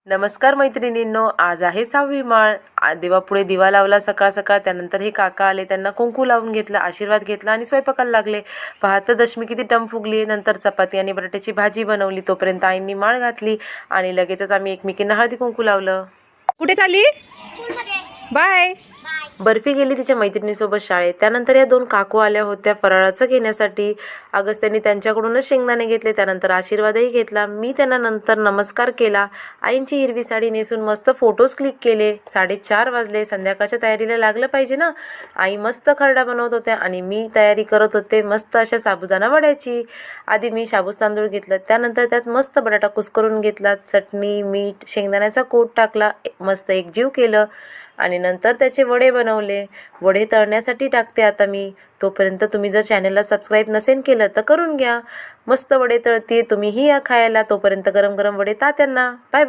नमस्कार मैत्रिणींनो, आज आहे 6वी माळ. देवापुढे दिवा लावला सकाळ सकाळ. त्यानंतर हे काका आले, त्यांना कुंकू लावून घेतलं, आशीर्वाद घेतला आणि स्वयंपाकाला लागले. पाहत दशमी किती टम फुगली. नंतर चपाती आणि बटाट्याची भाजी बनवली. तोपर्यंत आईंनी माळ घातली आणि लगेचच आम्ही एकमेकींना हळदी कुंकू लावलं. कुठे चालली? बाय. बर्फी गेली तिच्या मैत्रिणीसोबत शाळेत. त्यानंतर या 2 काकू आल्या होत्या फराळाचं घेण्यासाठी. त्यांनी त्यांच्याकडूनच शेंगदाणे घेतले. त्यानंतर आशीर्वादही घेतला. मी त्यांना नंतर नमस्कार केला. आईंची हिरवी साडी नेसून मस्त फोटोज क्लिक केले. 4:30 वाजले. संध्याकाळच्या तयारीला लागलं पाहिजे ना. आई मस्त खरडा बनवत होत्या आणि मी तयारी करत होते मस्त अशा साबुदाणा वड्याची. आधी मी शाबूस तांदूळ घेतलं, त्यानंतर त्यात मस्त बटाटा कुस्करून घेतला, चटणी, मीठ, शेंगदाण्याचा कूट टाकला, मस्त एकजीव केलं आणि नंतर त्याचे वडे बनवले. वडे तळण्यासाठी टाकते आता मी. तोपर्यंत तुम्ही जर चॅनलला सबस्क्राईब नसेल केलं तर करून घ्या. मस्त वडे तळते, तुम्हीही या खायला. तोपर्यंत गरम गरम वडे तात्यांना. बाय.